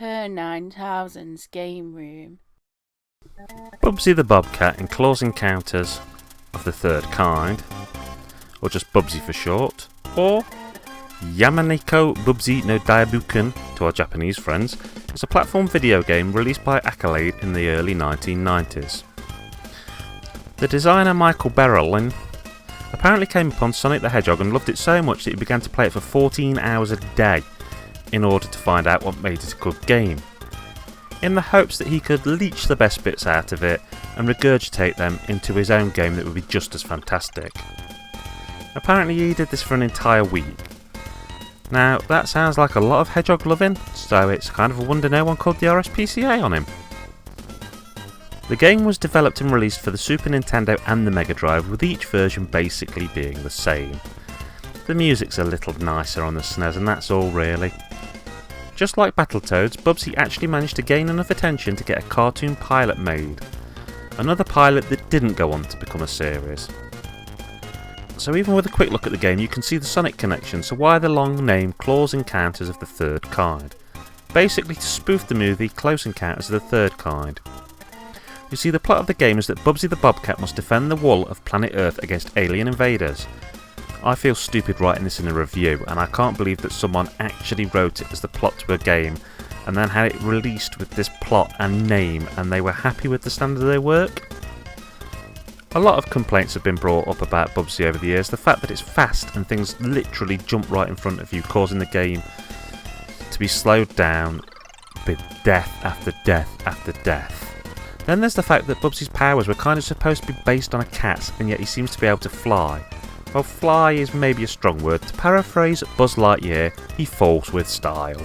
Per 9000's game room. Bubsy the Bobcat in Close Encounters of the Third Kind, or just Bubsy for short, or Yamaneko Bubsy no Daibuken to our Japanese friends, is a platform video game released by Accolade in the early 1990s. The designer Michael Berlin apparently came upon Sonic the Hedgehog and loved it so much that he began to play it for 14 hours a day in order to find out what made it a good game, in the hopes that he could leech the best bits out of it and regurgitate them into his own game that would be just as fantastic. Apparently he did this for an entire week. Now that sounds like a lot of hedgehog loving, so it's kind of a wonder no one called the RSPCA on him. The game was developed and released for the Super Nintendo and the Mega Drive, with each version basically being the same. The music's a little nicer on the SNES and that's all really. Just like Battletoads, Bubsy actually managed to gain enough attention to get a cartoon pilot made. Another pilot that didn't go on to become a series. So even with a quick look at the game you can see the Sonic connection, so why the long name Close Encounters of the Third Kind? Basically to spoof the movie Close Encounters of the Third Kind. You see, the plot of the game is that Bubsy the Bobcat must defend the wool of planet Earth against alien invaders. I feel stupid writing this in a review, and I can't believe that someone actually wrote it as the plot to a game and then had it released with this plot and name and they were happy with the standard of their work. A lot of complaints have been brought up about Bubsy over the years, the fact that it's fast and things literally jump right in front of you, causing the game to be slowed down with death after death after death. Then there's the fact that Bubsy's powers were kind of supposed to be based on a cat's, and yet he seems to be able to fly. Well, fly is maybe a strong word. To paraphrase Buzz Lightyear, he falls with style.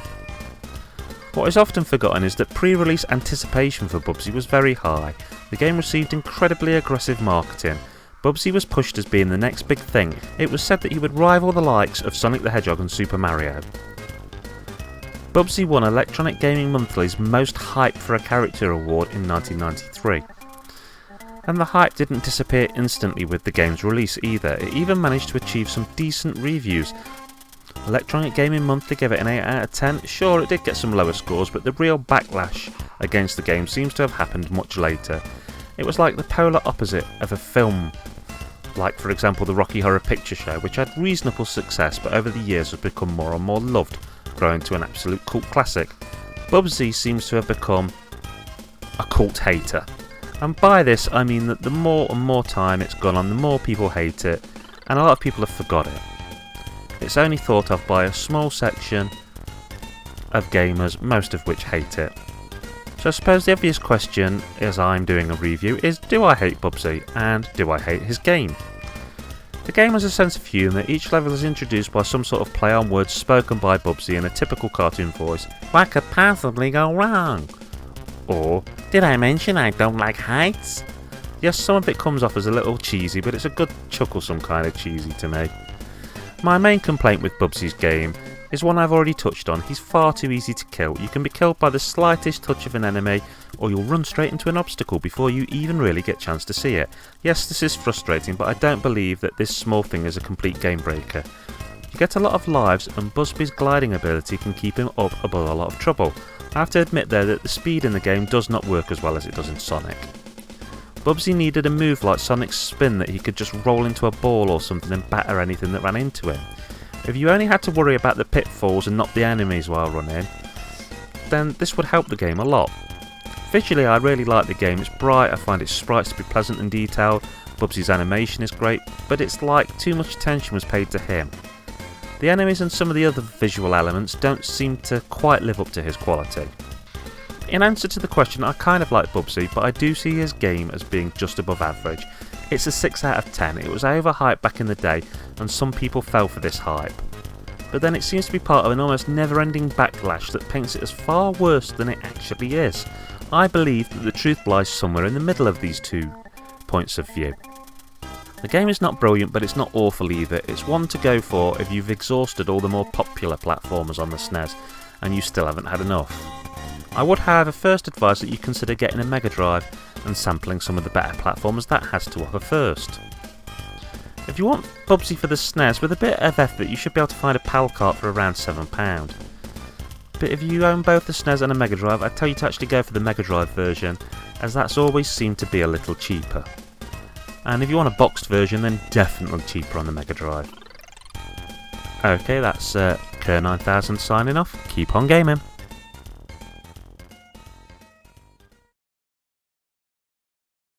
What is often forgotten is that pre-release anticipation for Bubsy was very high. The game received incredibly aggressive marketing. Bubsy was pushed as being the next big thing. It was said that he would rival the likes of Sonic the Hedgehog and Super Mario. Bubsy won Electronic Gaming Monthly's Most Hype for a Character award in 1993. And the hype didn't disappear instantly with the game's release either. It even managed to achieve some decent reviews. Electronic Gaming Monthly gave it an 8 out of 10. Sure, it did get some lower scores, but the real backlash against the game seems to have happened much later. It was like the polar opposite of a film, like for example the Rocky Horror Picture Show, which had reasonable success but over the years has become more and more loved, growing to an absolute cult classic. Bubsy seems to have become a cult hater. And by this I mean that the more and more time it's gone on, the more people hate it, and a lot of people have forgot it. It's only thought of by a small section of gamers, most of which hate it. So I suppose the obvious question, as I'm doing a review, is do I hate Bubsy, and do I hate his game? The game has a sense of humour. Each level is introduced by some sort of play on words spoken by Bubsy in a typical cartoon voice. What could possibly go wrong? Or, did I mention I don't like heights? Yes, some of it comes off as a little cheesy, but it's a good chuckle-some kind of cheesy to me. My main complaint with Bubsy's game is one I've already touched on. He's far too easy to kill. You can be killed by the slightest touch of an enemy, or you'll run straight into an obstacle before you even really get a chance to see it. Yes, this is frustrating, but I don't believe that this small thing is a complete game breaker. You get a lot of lives, and Bubsy's gliding ability can keep him up above a lot of trouble. I have to admit though that the speed in the game does not work as well as it does in Sonic. Bubsy needed a move like Sonic's spin that he could just roll into a ball or something and batter anything that ran into him. If you only had to worry about the pitfalls and not the enemies while running, then this would help the game a lot. Visually I really like the game. It's bright, I find its sprites to be pleasant and detailed, Bubsy's animation is great, but it's like too much attention was paid to him. The enemies and some of the other visual elements don't seem to quite live up to his quality. In answer to the question, I kind of like Bubsy, but I do see his game as being just above average. It's a 6 out of 10, it was overhyped back in the day and some people fell for this hype. But then it seems to be part of an almost never-ending backlash that paints it as far worse than it actually is. I believe that the truth lies somewhere in the middle of these two points of view. The game is not brilliant, but it's not awful either. It's one to go for if you've exhausted all the more popular platformers on the SNES and you still haven't had enough. I would however first advise that you consider getting a Mega Drive and sampling some of the better platformers that has to offer first. If you want Bubsy for the SNES, with a bit of effort you should be able to find a PAL cart for around £7. But if you own both the SNES and a Mega Drive, I'd tell you to actually go for the Mega Drive version, as that's always seemed to be a little cheaper. And if you want a boxed version, then definitely cheaper on the Mega Drive. Okay, that's Kerr9000 signing off. Keep on gaming.